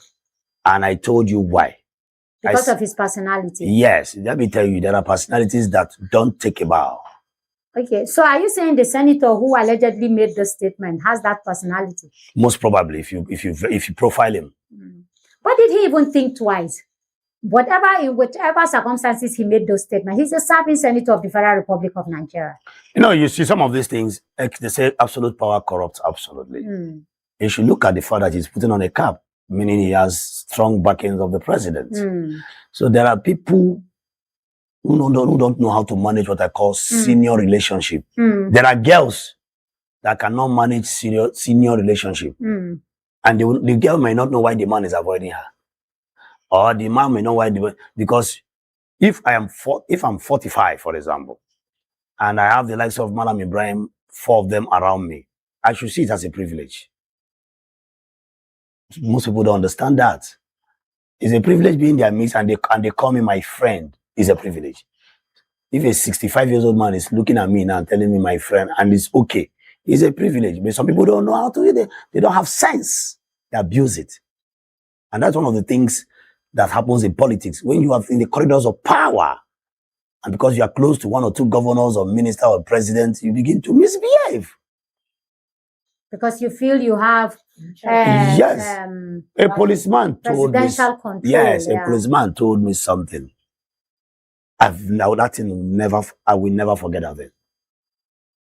And I told you why. Because of his personality. Yes. Let me tell you, there are personalities that don't take a bow. Okay. So are you saying the senator who allegedly made the statement has that personality? Most probably, if you profile him. But did he even think twice? In whatever circumstances he made those statements, he's a serving senator of the Federal Republic of Nigeria. You know, you see some of these things, they say absolute power corrupts absolutely. You should look at the fact that he's putting on a cap, meaning he has strong backings of the president. So there are people who don't know how to manage what I call senior relationship. There are girls that cannot manage senior relationship. And the girl may not know why the man is avoiding her. Or the man may know why, because If I'm 45, for example, and I have the likes of Malam Ibrahim, 4 of them around me, I should see it as a privilege. Most people don't understand that. It's a privilege being in their midst, and they call me my friend. It's a privilege. If a 65-year-old man is looking at me now and telling me my friend, and it's okay, it's a privilege. But some people don't know how to do it. They don't have sense. They abuse it. And that's one of the things that happens in politics. When you are in the corridors of power, and because you are close to 1 or 2 governors or minister or president, you begin to misbehave. Because you feel you have yes. A policeman told me. Presidential control. Yes, a policeman told me something. I will never forget of it.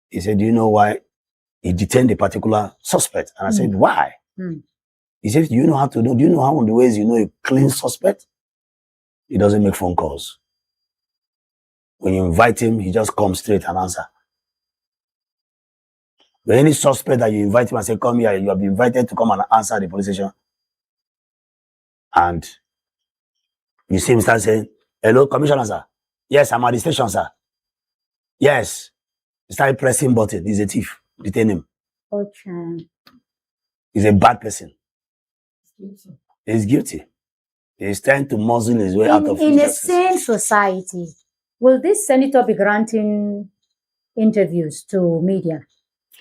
He said, "Do you know why he detained a particular suspect?" And I said, "Why?" He said, "Do you know how to know? Do you know how one of the ways you know a clean suspect? He doesn't make phone calls. When you invite him, he just comes straight and answer. When any suspect that you invite him and say, 'Come here,' you have been invited to come and answer at the police station. And you see him start saying, 'Hello, Commissioner, sir.' 'Yes, I'm at the station, sir.' 'Yes.' He started pressing button. He's a thief. Detain him. Okay. He's a bad person. He's guilty. He's trying to muzzle his way out of In a sane society, will this senator be granting interviews to media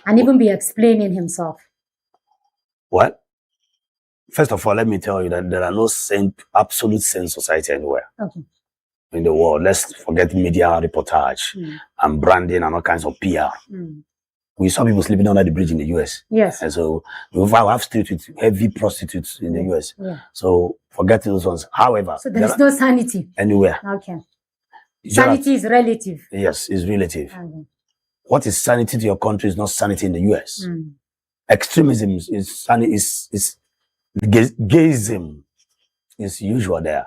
and even be explaining himself? What? First of all, let me tell you that there are no absolute sane society anywhere in the world. Let's forget media reportage and branding and all kinds of PR. We saw people sleeping under the bridge in the US. Yes. And so we have streets with heavy prostitutes in the US. Yeah. So forget those ones. However, so there is no sanity anywhere. Okay. Sanity is relative. Yes, it's relative. Okay. What is sanity to your country is not sanity in the US. Extremism is gayism is usual there.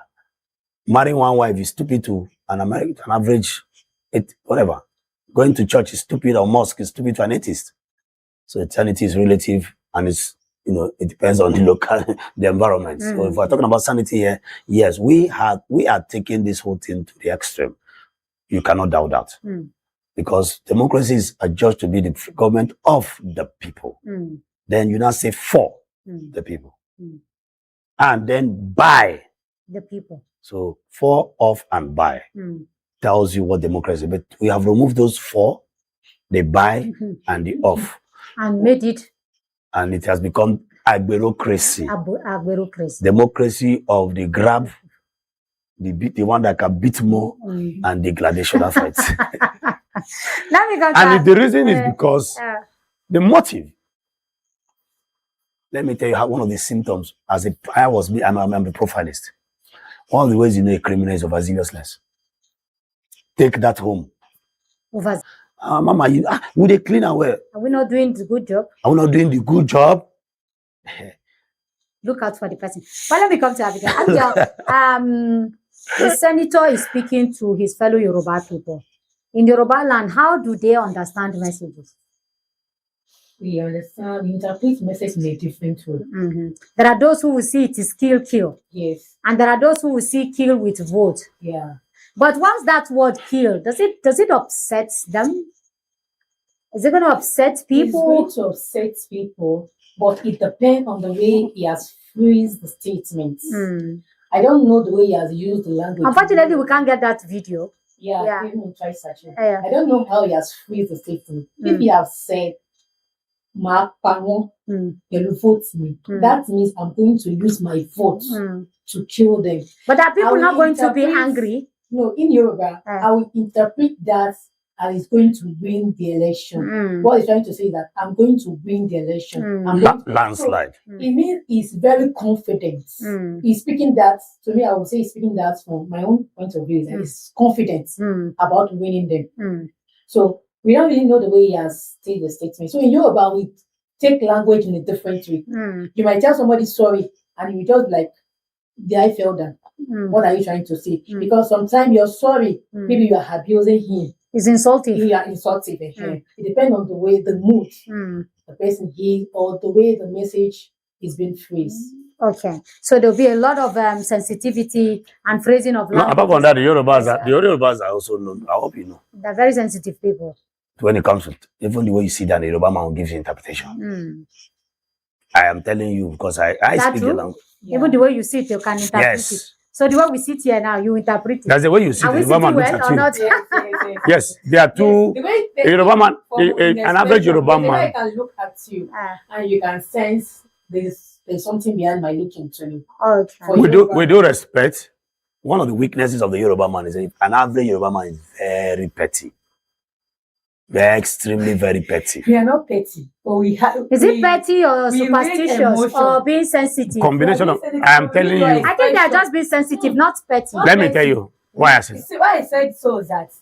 Marrying one wife is stupid to an average, whatever. Going to church is stupid, or mosque is stupid to an atheist. So sanity is relative, and it's, it depends on the local, the environment. So if we're talking about sanity here, yes, we are taking this whole thing to the extreme. You cannot doubt that. Because democracy is adjudged to be the government of the people. Then you now say for the people. And then by the people. So for, of, and by tells you what democracy is. But we have removed those for, the by, and the of. And made it. And it has become agberocracy. Agberocracy. Democracy of the grab, the one that can beat more, and the gladiatorial fights. And the reason is because the motive. Let me tell you how one of the symptoms, I'm a profilist. One of the ways you know a criminal is overzealousness. Take that home. Mama, will they clean and well? Are we not doing the good job? Are we not doing the good job? Look out for the person. But let me come to Abigail. Abigail, the senator is speaking to his fellow Yoruba people. In Yoruba land, how do they understand messages? We understand, we interpret message in a different way. There are those who will see it is kill. Yes. And there are those who will see kill with vote. Yeah. But once that word kill, does it upset them? Is it going to upset people? It's going to upset people, but it depends on the way he has phrased the statement. I don't know the way he has used the language. Unfortunately, we can't get that video. Yeah. Even we try searching. I don't know how he has phrased the statement. If he has said, "Mark Pano, you vote me," that means I'm going to use my vote to kill them. But are people not going to be angry? No, in Yoruba, I will interpret that as he's going to win the election. What he's trying to say is that I'm going to win the election. Landslide. It means he's very confident. He's speaking that, to me, I would say he's speaking that from my own point of view. He's confident about winning them. So we don't really know the way he has stated the statement. So in Yoruba, we take language in a different way. You might tell somebody sorry, and you just like, did I fail them? What are you trying to say? Because sometimes you're sorry, maybe you are abusing him. It's insulting. You are insulting. It depends on the way, the mood the person gives, or the way the message is being phrased. Okay, so there'll be a lot of sensitivity and phrasing of language. No, apart from that, the Yorubas are also known. I hope you know. They're very sensitive people. When it comes to even the way you see that, the Yoruba man will give you interpretation. I am telling you because I speak the language. Even the way you sit, you can interpret it. So the way we sit here now, you interpret it. That's the way you sit. Are we sitting well or not? Yes, there are two. A Yoruba man, an average Yoruba man. I can look at you and you can sense there's something behind my looking to you. Okay. We do respect. One of the weaknesses of the Yoruba man is an average Yoruba man is very petty. They're extremely very petty. We are not petty, but we have. Is it petty or superstitious or being sensitive? Combination of. I am telling you. I think they are just being sensitive, not petty. Let me tell you why I said. See, why I said so is that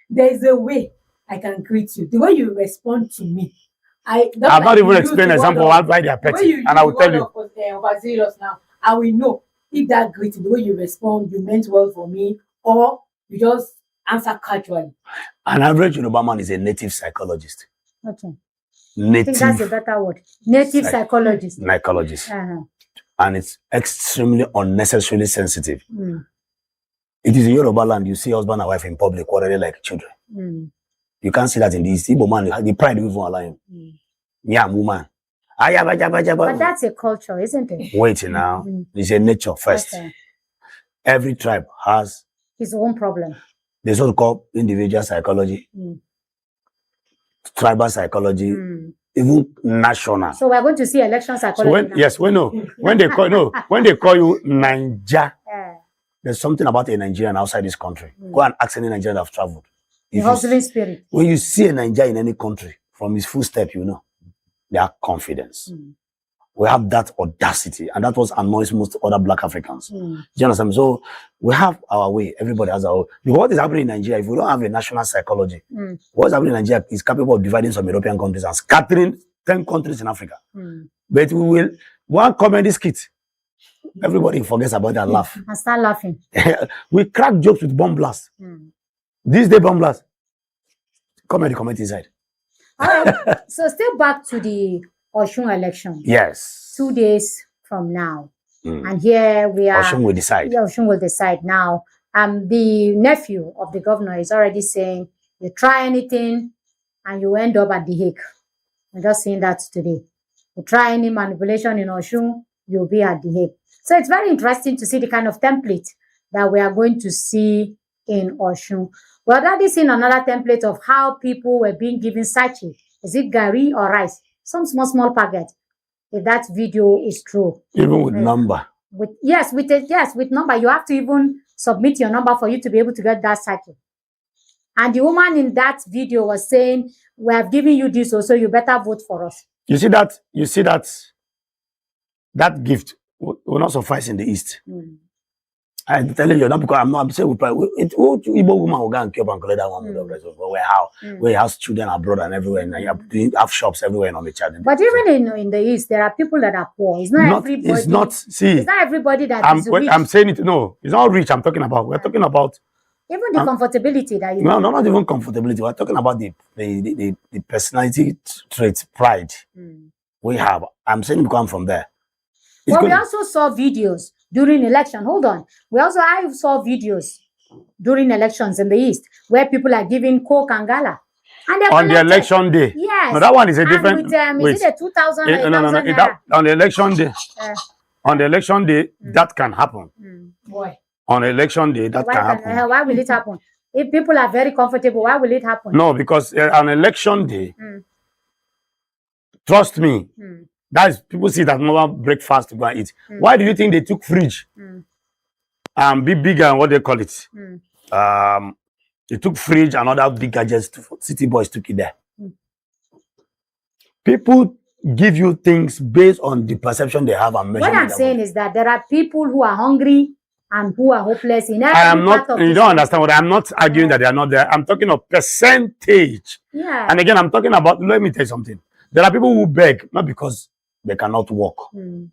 there is a way I can greet you. The way you respond to me. I've not even explained an example of why they are petty, and I will tell you. Now, I will know if that greeting, the way you respond, you meant well for me, or you just answer casually. An average Yoruba man is a native psychologist. Okay. Native. I think that's a better word. Native psychologist. Psychologist. And it's extremely unnecessarily sensitive. It is in Yoruba land, you see husband and wife in public already like children. You can't see that in the East. Igbo man, the pride will even allow him. Yeah, woman. But that's a culture, isn't it? Wait now. It's a nature first. Okay. Every tribe has his own problem. There's what called individual psychology, tribal psychology, even national. So we're going to see election psychology. So when they call you Naija, there's something about a Nigerian outside this country. Go and ask any Nigerian that have traveled. The hustling spirit. When you see a Nigerian in any country, from his footstep, you know, they have confidence. We have that audacity, and that was annoys most other Black Africans. Do you understand? So we have our way. Everybody has our way. Because what is happening in Nigeria, if we don't have a national psychology, what's happening in Nigeria is capable of dividing some European countries and scattering 10 countries in Africa. But we will, one comedy skit, everybody forgets about that laugh. And start laughing. We crack jokes with bomb blast. This day bomb blast. Comedy inside. All right. So still back to the Osun election. Yes. 2 days from now. And here we are. Osun will decide. Yeah, Osun will decide now. The nephew of the governor is already saying, you try anything and you end up at The Hague. I'm just seeing that today. You try any manipulation in Osun, you'll be at The Hague. So it's very interesting to see the kind of template that we are going to see in Osun. We already seen another template of how people were being given sachet. Is it gari or rice? Some small packet. If that video is true. Even with number. With number. You have to even submit your number for you to be able to get that sachet. And the woman in that video was saying, we have given you this, so you better vote for us. You see that that gift will not suffice in the East. I'm telling you, not because I'm saying Igbo woman will go and keep and collect that one with the rest of us. We have children abroad and everywhere, and you have shops everywhere on the chart. But even in the East, there are people that are poor. It's not everybody. It's not everybody that is rich. I'm saying it. No, it's not rich. I'm talking about. We're talking about even the comfortability that you. No, not even comfortability. We're talking about the personality traits, pride we have. I'm saying we come from there. Well, we also saw videos during election. Hold on. I saw videos during elections in the East where people are giving Coke and Gala. And on the election day. Yes. No, that one is a different. Is it a 2,000? No. On the election day. On the election day, that can happen. Why? On election day, that can happen. Why will it happen? If people are very comfortable, why will it happen? No, because on election day, trust me, that is, people see that normal breakfast to go and eat. Why do you think they took fridge? Be bigger and what they call it? They took fridge and other big gadgets. City boys took it there. People give you things based on the perception they have and measure. What I'm saying is that there are people who are hungry and who are hopeless in every I am not. part of You don't understand what I'm not arguing that they are not there. I'm talking of percentage. Yeah. And again, I'm talking about. Let me tell you something. There are people who beg not because they cannot walk. There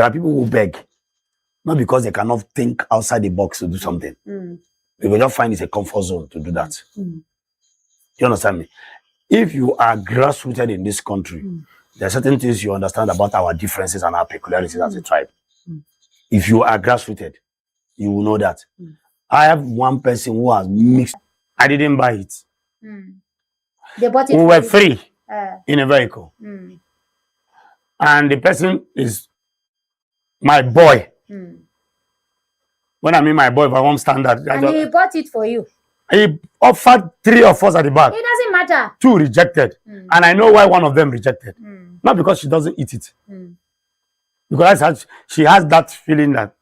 are people who beg not because they cannot think outside the box to do something. They will just find it's a comfort zone to do that. You understand me? If you are grassrooted in this country, there are certain things you understand about our differences and our peculiarities as a tribe. If you are grassrooted, you will know that. I have one person who has mixed. I didn't buy it. They bought it. We were free in a vehicle. And the person is my boy. When I mean my boy, by one standard. And he bought it for you. He offered 3 of us at the back. It doesn't matter. 2 rejected. And I know why one of them rejected. Not because she doesn't eat it. Because she has that feeling that,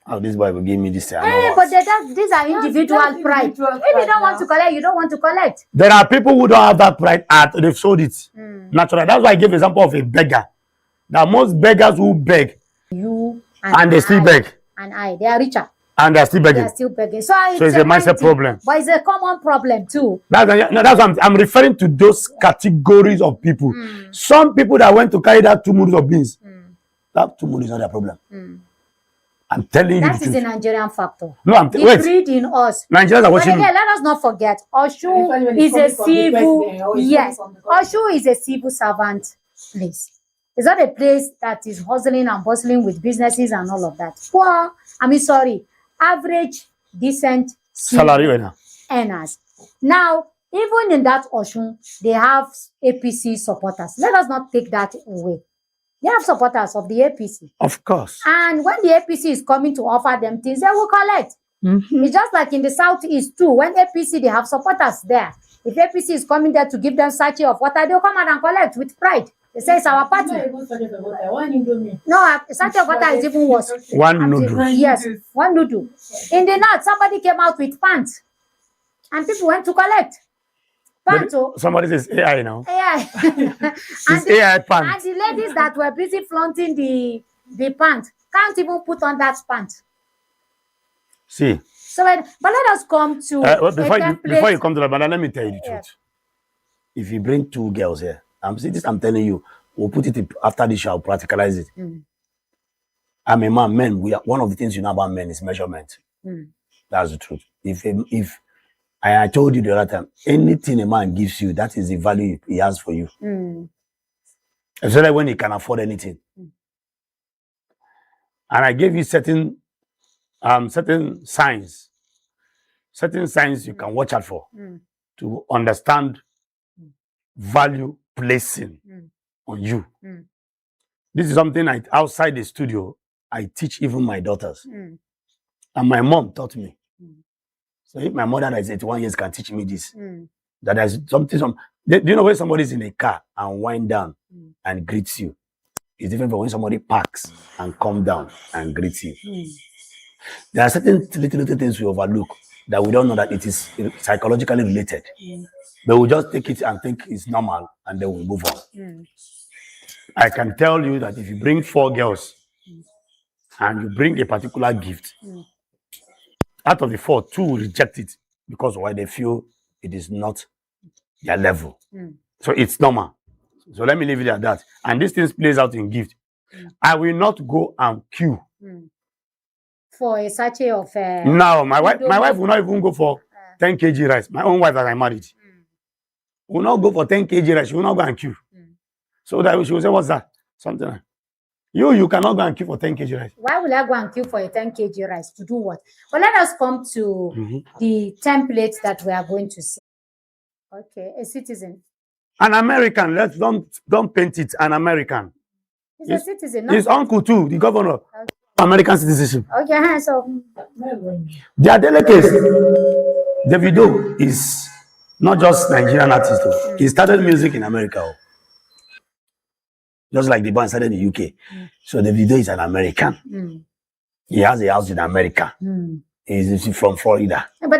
oh, this boy will give me this. Hey, but these are individual pride. If you don't want to collect, you don't want to collect. There are people who don't have that pride. They've sold it. Naturally. That's why I gave an example of a beggar. There are most beggars who beg. You and they still beg. They are richer. And they're still begging. They're still begging. So it's a mindset problem. But it's a common problem too. That's what I'm referring to, those categories of people. Some people that went to carry that 2 mudu of beans, that 2 mudu is not their problem. I'm telling you. That is a Nigerian factor. No, wait. Breed in us. Nigerians are watching. But again, let us not forget, Osun is a civil. Yes, Osun is a civil servant place. It's not a place that is hustling and bustling with businesses and all of that. Well, average, decent salary earners. Now, even in that Osun, they have APC supporters. Let us not take that away. They have supporters of the APC. Of course. And when the APC is coming to offer them things, they will collect. It's just like in the Southeast too. When APC, they have supporters there. If APC is coming there to give them sachet of water, they'll come out and collect with pride. They say it's our party. No, sachet of water is even worse. One noodle. Yes, one noodle. In the north, somebody came out with pants. And people went to collect. Somebody says AI now. AI. It's AI pants. And the ladies that were busy flaunting the pants can't even put on that pants. See. So, but let us come to before you come to that, but let me tell you the truth. If you bring 2 girls here, I'm telling you, we'll put it after this show, I'll practicalize it. I'm a man, men. One of the things you know about men is measurement. That's the truth. If I told you the other time, anything a man gives you, that is the value he has for you. Especially when he can afford anything. And I gave you certain signs you can watch out for to understand value placing on you. This is something outside the studio, I teach even my daughters. And my mom taught me. So if my mother that is 81 years can teach me this, that there's something, do you know when somebody's in a car and wind down and greets you? It's different from when somebody parks and come down and greets you. There are certain little things we overlook that we don't know that it is psychologically related. But we just take it and think it's normal and then we move on. I can tell you that if you bring 4 girls and you bring a particular gift, out of the 4, 2 will reject it because of why they feel it is not their level. So it's normal. So let me leave it at that. And this thing plays out in gift. I will not go and queue for a sachet of. No, my wife will not even go for 10 kg rice. My own wife that I married will not go for 10 kg rice. She will not go and queue. So that she will say, "What's that?" Something like. You cannot go and queue for 10 kg rice. Why will I go and queue for a 10 kg rice? To do what? But let us come to the templates that we are going to see. Okay, a citizen. An American. Don't paint it. An American. He's a citizen. His uncle too, the governor. Okay. American citizenship. Okay, so their delegates. Davido is not just Nigerian artist. He started music in America. Just like the band started in the UK. So Davido is an American. He has a house in America. He's from Florida.